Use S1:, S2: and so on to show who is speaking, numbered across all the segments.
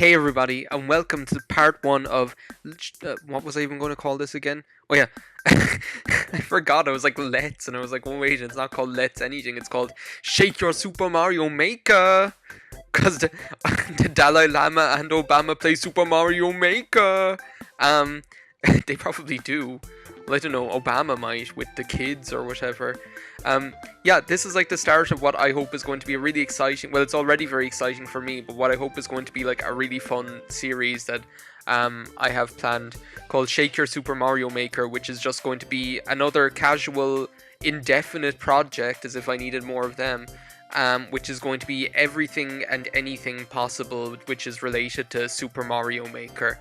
S1: Hey everybody, and welcome to part one of what was I even going to call this again? Oh yeah, I forgot. I was like Let's, and I was like, oh wait, it's not called Let's anything. It's called Shake Your Super Mario Maker, cause the Dalai Lama and Obama play Super Mario Maker. Um, they probably do. Well, I don't know. Obama might with the kids or whatever. Yeah, this is like the start of what I hope is going to be a really exciting. Well, it's already very exciting for me, but what I hope is going to be like a really fun series that I have planned called Shake Your Super Mario Maker, which is just going to be another casual, indefinite project, as if I needed more of them. Which is going to be everything and anything possible which is related to Super Mario Maker.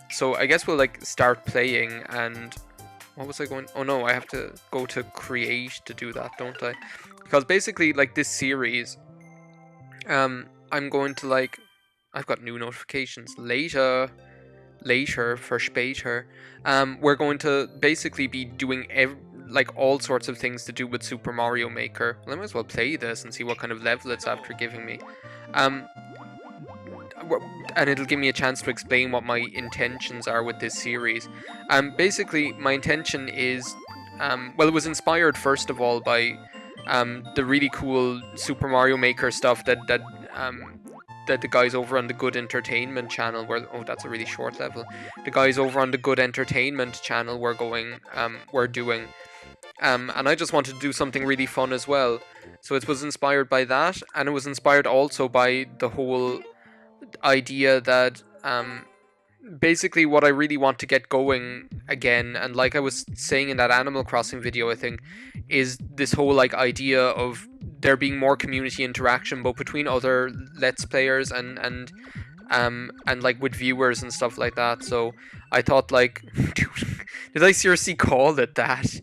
S1: So I guess we'll like start playing. And what was I going? Oh no, I have to go to create to do that, don't I? Because basically, like this series, I'm going to like, I've got new notifications later for später. We're going to basically be doing like all sorts of things to do with Super Mario Maker. Well, I might as well play this and see what kind of level it's after giving me. And it'll give me a chance to explain what my intentions are with this series. Basically, my intention is, well, it was inspired first of all by the really cool Super Mario Maker stuff that the guys over on the Good Entertainment channel were. Oh, that's a really short level. The guys over on the Good Entertainment channel were doing. And I just wanted to do something really fun as well. So it was inspired by that, and it was inspired also by the whole idea that basically what I really want to get going again, and like I was saying in that Animal Crossing video, I think, is this whole like idea of there being more community interaction, both between other Let's Players and like with viewers and stuff like that. So I thought, like, dude, did I seriously call it that?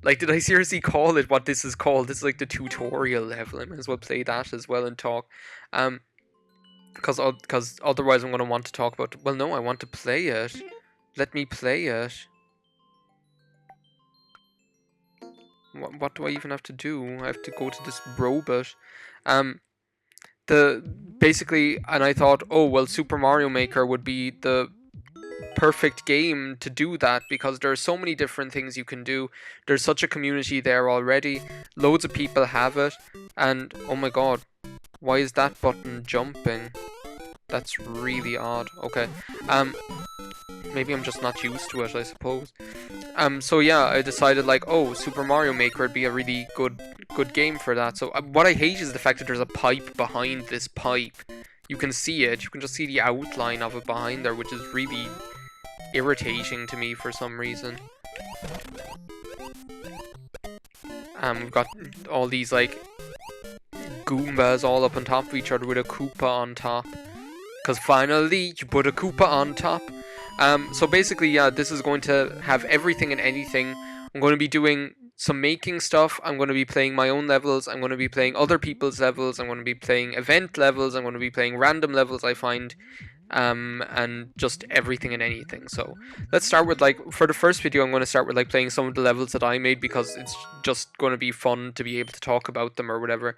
S1: Like, did I seriously call it what this is called? This is like the tutorial level. I might as well play that as well and talk. Because otherwise I'm going to want to talk about... Well, no, I want to play it. Let me play it. What do I even have to do? I have to go to this robot. Basically, and I thought, oh, well, Super Mario Maker would be the perfect game to do that, because there are so many different things you can do. There's such a community there already. Loads of people have it. And, oh my god, why is that button jumping? That's really odd. Okay. Maybe I'm just not used to it, I suppose. So yeah, I decided, like, oh, Super Mario Maker would be a really good game for that. So what I hate is the fact that there's a pipe behind this pipe. You can see it. You can just see the outline of it behind there, which is really irritating to me for some reason. We've got all these, like, Goombas all up on top of each other with a Koopa on top. Because finally, you put a Koopa on top. So basically, yeah, this is going to have everything and anything. I'm going to be doing some making stuff. I'm going to be playing my own levels. I'm going to be playing other people's levels. I'm going to be playing event levels. I'm going to be playing random levels I find. And just everything and anything. So let's start with, like, for the first video, I'm going to start with, like, playing some of the levels that I made, because it's just going to be fun to be able to talk about them or whatever.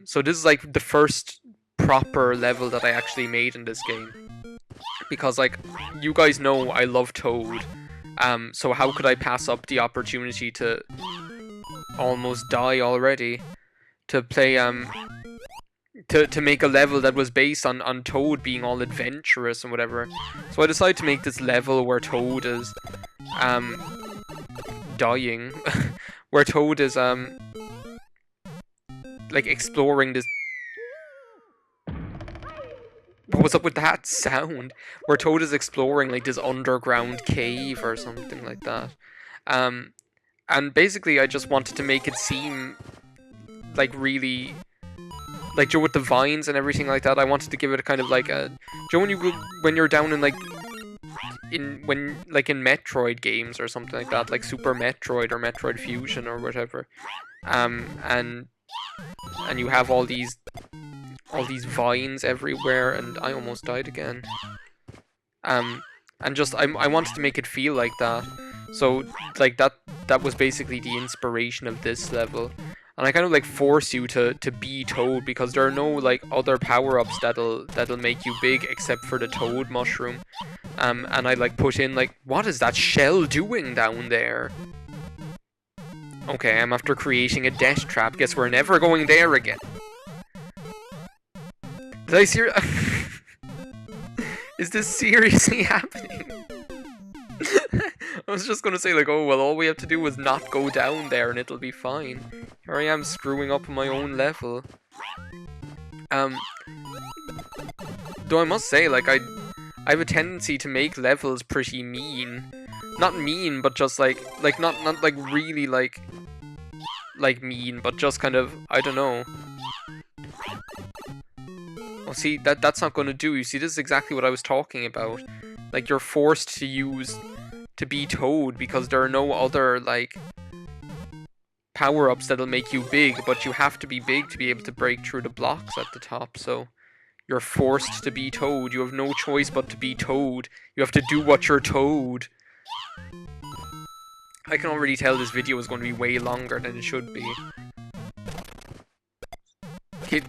S1: So this is, like, the first proper level that I actually made in this game, because, like, you guys know I love Toad. So how could I pass up the opportunity to almost die already to play to make a level that was based on Toad being all adventurous and whatever. So I decided to make this level where Toad is dying, where Toad is like exploring this. What was up with that sound? Where Toad is exploring like this underground cave or something like that. And basically I just wanted to make it seem like really, like, Joe, with the vines and everything like that. I wanted to give it a kind of like a Joe, when you're down in like in Metroid games or something like that, like Super Metroid or Metroid Fusion or whatever. And you have all these vines everywhere, and I almost died again. And just I wanted to make it feel like that. So like that was basically the inspiration of this level. And I kind of like force you to be Toad, because there are no like other power-ups that'll make you big except for the Toad mushroom. And I like put in like, what is that shell doing down there? Okay, I'm after creating a death trap. Guess we're never going there again. Did I ser- Is this seriously happening? I was just gonna say like, oh well, all we have to do is not go down there and it'll be fine. Here I am screwing up my own level. Though I must say, like, I have a tendency to make levels pretty mean. Not mean, but just like not like really like mean, but just kind of, I don't know. Oh, see, that's not gonna do. You see, this is exactly what I was talking about. Like, you're forced to be Toad because there are no other, like, power-ups that'll make you big, but you have to be big to be able to break through the blocks at the top, so you're forced to be Toad. You have no choice but to be Toad. You have to do what you're Toad. I can already tell this video is going to be way longer than it should be. Okay,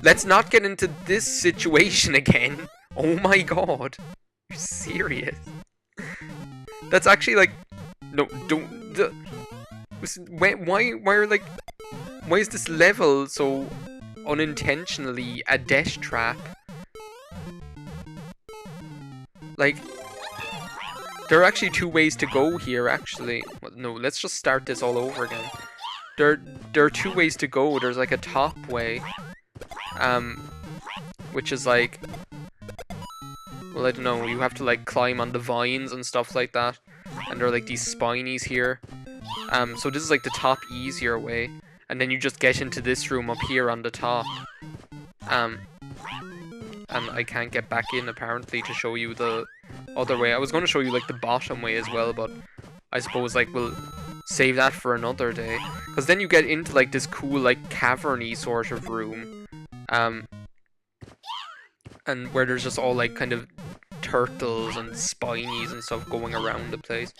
S1: let's not get into this situation again. Oh my god. You're serious? That's actually like... No, don't... Why is this level so unintentionally a death trap? Like, there are actually two ways to go here, actually. Well, no, let's just start this all over again. There are two ways to go. There's like a top way, which is like, well, I don't know, you have to like climb on the vines and stuff like that, and there are like these spinies here. So this is like the top easier way, and then you just get into this room up here on the top. And I can't get back in apparently to show you the other way. I was going to show you like the bottom way as well, but I suppose like we'll save that for another day, because then you get into like this cool like caverny sort of room, and where there's just all like kind of turtles and spinies and stuff going around the place.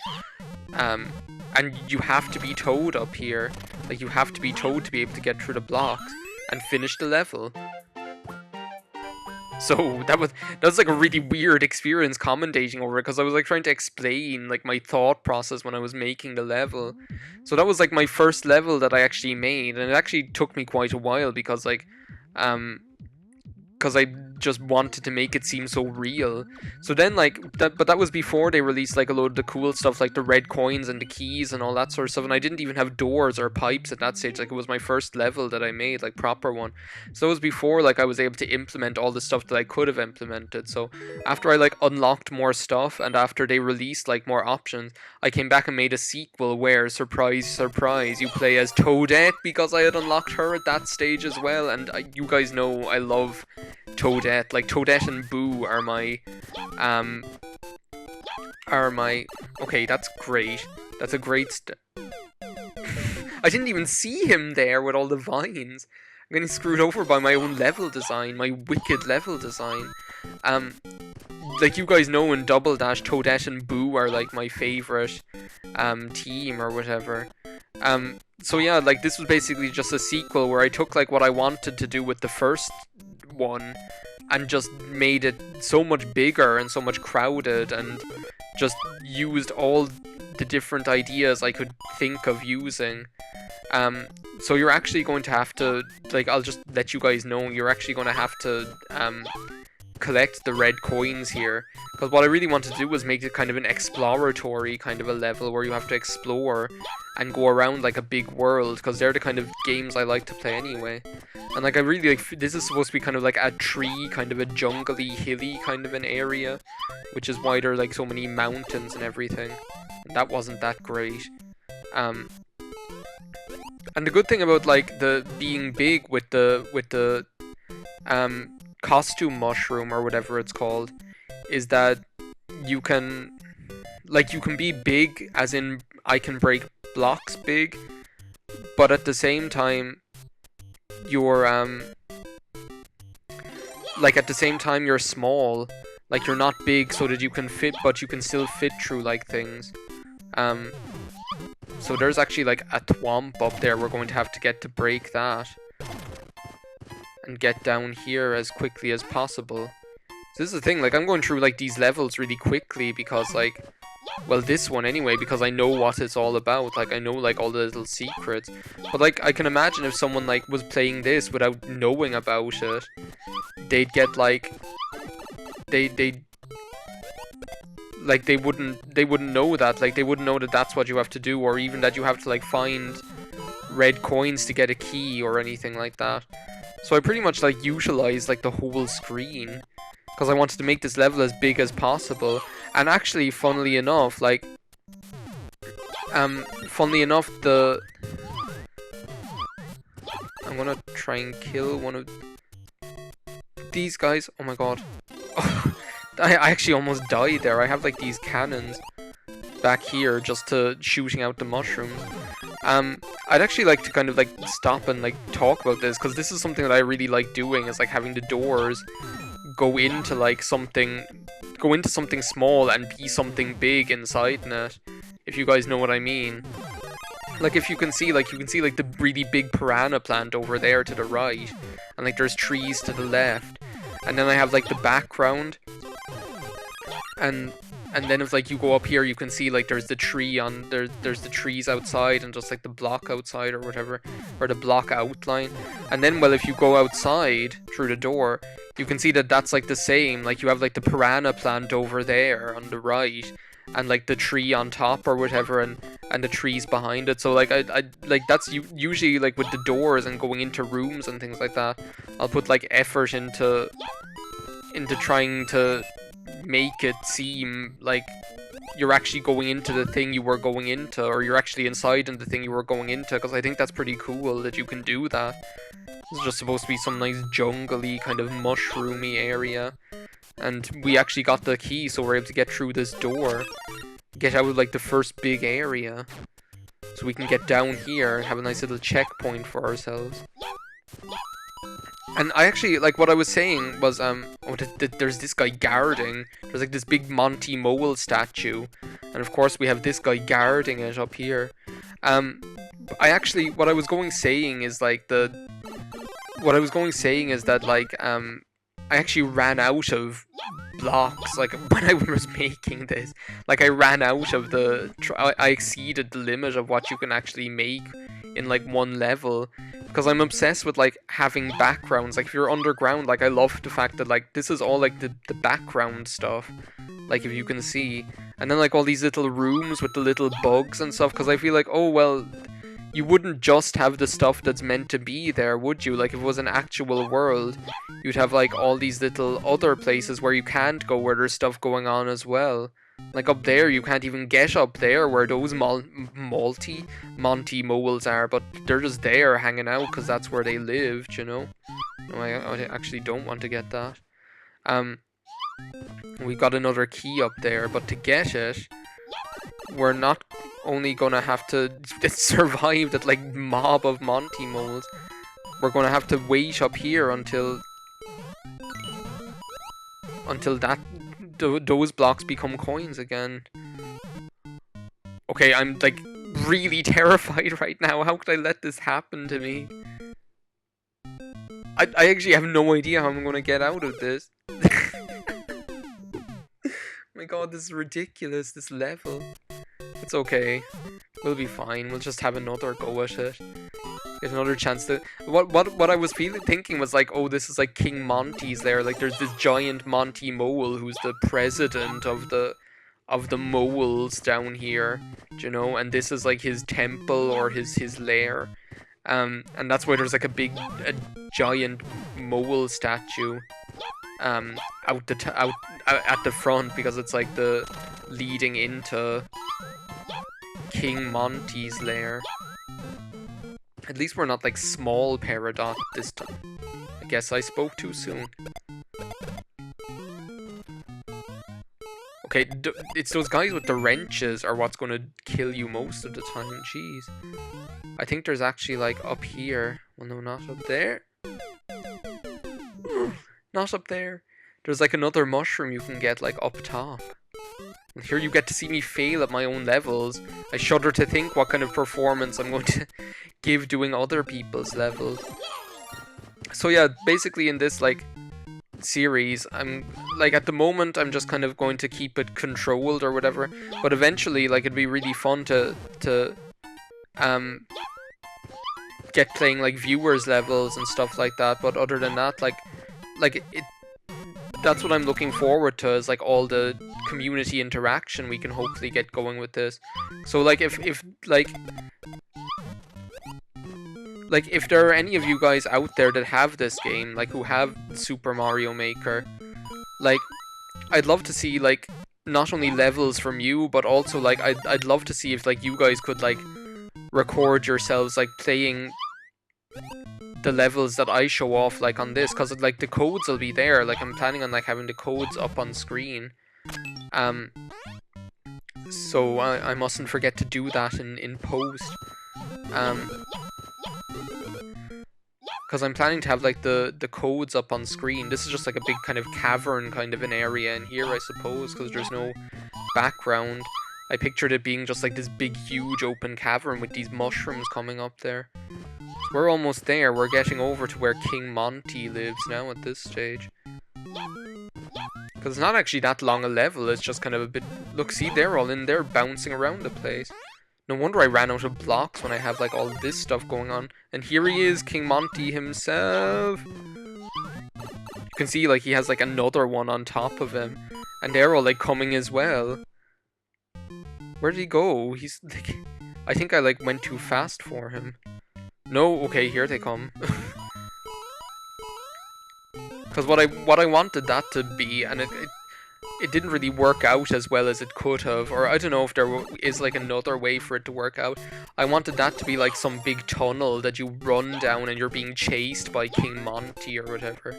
S1: And you have to be Toad up here. Like, you have to be Toad to be able to get through the blocks and finish the level. So that was like a really weird experience commentating over it, because I was like trying to explain like my thought process when I was making the level. So that was like my first level that I actually made, and it actually took me quite a while because like because I just wanted to make it seem so real. So then like but that was before they released like a load of the cool stuff like the red coins and the keys and all that sort of stuff, and I didn't even have doors or pipes at that stage. Like, it was my first level that I made, like proper one. So it was before like I was able to implement all the stuff that I could have implemented. So after I like unlocked more stuff and after they released like more options, I came back and made a sequel where, surprise surprise, you play as Toadette, because I had unlocked her at that stage as well. And you guys know I love Toadette. Like, Toadette and Boo are my okay, that's great. That's a great I didn't even see him there with all the vines. I'm getting screwed over by my own level design, my wicked level design. Like, you guys know in Double Dash, Toadette and Boo are like my favorite team or whatever. So yeah, like, this was basically just a sequel where I took like what I wanted to do with the first one and just made it so much bigger and so much crowded, and just used all the different ideas I could think of using. So you're actually going to have to, like, I'll just let you guys know, you're actually going to have to collect the red coins here, because what I really wanted to do was make it kind of an exploratory kind of a level where you have to explore and go around like a big world, because they're the kind of games I like to play anyway. And like, I really like, this is supposed to be kind of like a tree, kind of a jungly, hilly kind of an area, which is why there are like so many mountains and everything. And that wasn't that great. And the good thing about like the being big with the costume mushroom or whatever it's called is that you can be big, as in I can break blocks big, but at the same time you're you're small. Like, you're not big so that you can fit, but you can still fit through like things. So So there's actually like a thwomp up there we're going to have to get to break that. And get down here as quickly as possible. So this is the thing, like I'm going through like these levels really quickly because like, well, this one anyway, because I know what it's all about. Like I know like all the little secrets. But like I can imagine if someone like was playing this without knowing about it, they'd get like they wouldn't know that. Like they wouldn't know that that's what you have to do, or even that you have to like find red coins to get a key or anything like that. So I pretty much like utilized like the whole screen because I wanted to make this level as big as possible. And actually, funnily enough, like I'm gonna try and kill one of these guys. Oh my god. I actually almost died there. I have like these cannons back here just to shooting out the mushrooms. I'd actually like to kind of like stop and like talk about this because this is something that I really like doing, is like having the doors go into something small and be something big inside it, if you guys know what I mean. Like if you can see like the really big piranha plant over there to the right, and like there's trees to the left, and then I have like the background, and then if like you go up here, you can see like there's the tree on there's the trees outside and just like the block outside or whatever, or the block outline. And then, well, if you go outside through the door, you can see that that's like the same. Like you have like the piranha plant over there on the right, and like the tree on top or whatever, and the trees behind it. So like I like that's usually like with the doors and going into rooms and things like that, I'll put like effort into trying to make it seem like you're actually going into the thing you were going into, or you're actually inside in the thing you were going into, because I think that's pretty cool that you can do that. It's just supposed to be some nice jungly kind of mushroomy area, and we actually got the key, so we're able to get through this door, get out of like the first big area, so we can get down here and have a nice little checkpoint for ourselves. And I actually, like, what I was saying was, there's this guy guarding. There's, like, this big Monty mole statue. And, of course, we have this guy guarding it up here. I actually, what I was saying is that, like, I actually ran out of blocks, like, when I was making this. Like, I ran out of I exceeded the limit of what you can actually make in, like, one level. Because I'm obsessed with, like, having backgrounds. Like, if you're underground, like, I love the fact that, like, this is all, like, the background stuff. Like, if you can see. And then, like, all these little rooms with the little bugs and stuff. Because I feel like, oh, well, you wouldn't just have the stuff that's meant to be there, would you? Like, if it was an actual world, you'd have, like, all these little other places where you can't go, where there's stuff going on as well. Like up there, you can't even get up there where those Monty moles are, but they're just there hanging out because that's where they lived, you know? No, I actually don't want to get that. We got another key up there, but to get it, we're not only gonna have to survive that like mob of Monty moles. We're gonna have to wait up here until those blocks become coins again. Okay, I'm like really terrified right now. How could I let this happen to me? I actually have no idea how I'm gonna get out of this. My god, this is ridiculous, this level. It's okay. We'll be fine. We'll just have another go at it. Get another chance to... What I was thinking was like, oh, this is like King Monty's there. Like, there's this giant Monty mole who's the president of the moles down here, do you know? And this is like his temple or his lair. And that's why there's like a giant mole statue out at the front, because it's like the leading into King Monty's lair. At least we're not like small Peridot this time. I guess I spoke too soon. Okay, it's those guys with the wrenches are what's gonna kill you most of the time. Jeez. I think there's actually like up here. Well, no, not up there. Not up there. There's like another mushroom you can get like up top. Here you get to see me fail at my own levels. I shudder to think what kind of performance I'm going to give doing other people's levels. So yeah, basically in this like series, I'm like at the moment I'm just kind of going to keep it controlled or whatever, but eventually like it'd be really fun to get playing like viewers levels and stuff like that. But other than that, like it, that's what I'm looking forward to, is like all the community interaction we can hopefully get going with this. So like if there are any of you guys out there that have this game, like who have Super Mario Maker, like I'd love to see like not only levels from you, but also like I'd love to see if like you guys could like record yourselves like playing the levels that I show off like on this, because like the codes will be there. Like I'm planning on like having the codes up on screen, so I mustn't forget to do that in post, because I'm planning to have like the codes up on screen. This is just like a big kind of cavern kind of an area in here, I suppose, because there's no background. I pictured it being just like this big huge open cavern with these mushrooms coming up there. So we're almost there. We're getting over to where King Monty lives now at this stage. Because it's not actually that long a level, it's just kind of a bit... Look, see, they're all in there bouncing around the place. No wonder I ran out of blocks when I have like all this stuff going on. And here he is, King Monty himself. You can see like he has like another one on top of him. And they're all like coming as well. Where did he go? He's like... I think I like went too fast for him. No, okay, here they come. Because what I wanted that to be, and it didn't really work out as well as it could have, or I don't know if there is like another way for it to work out. I wanted that to be like some big tunnel that you run down and you're being chased by King Monty or whatever.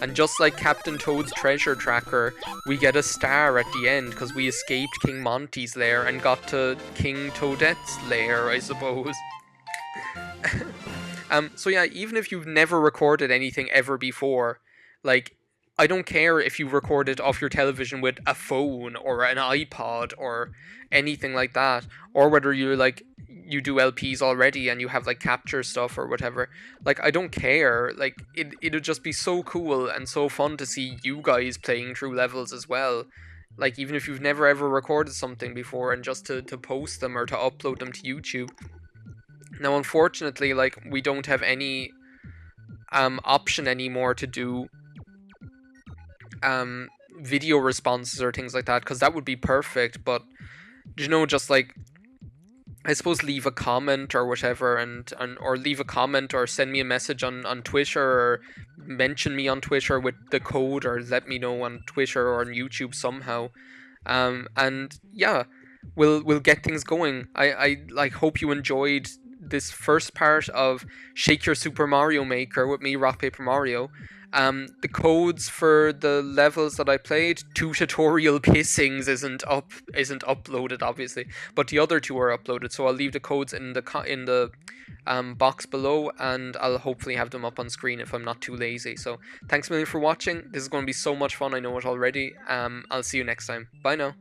S1: And just like Captain Toad's treasure tracker, we get a star at the end because we escaped King Monty's lair and got to King Toadette's lair, I suppose. So yeah, even if you've never recorded anything ever before, like, I don't care if you record it off your television with a phone or an iPod or anything like that, or whether you you do LPs already and you have like capture stuff or whatever. Like, I don't care. Like, it'd just be so cool and so fun to see you guys playing through levels as well. Like, even if you've never ever recorded something before, and just to post them or to upload them to YouTube. Now, unfortunately, like, we don't have any option anymore to do video responses or things like that, because that would be perfect. But, you know, just like, I suppose leave a comment or whatever, or leave a comment or send me a message on Twitter, or mention me on Twitter with the code, or let me know on Twitter or on YouTube somehow. And yeah, we'll get things going. I like hope you enjoyed this first part of Shake Your Super Mario Maker with me, Rock Paper Mario. The codes for the levels that I played, Tutorial Pissings isn't uploaded obviously, but the other two are uploaded. So I'll leave the codes in the box below, and I'll hopefully have them up on screen if I'm not too lazy. So thanks a million for watching. This is going to be so much fun. I know it already. I'll see you next time. Bye now.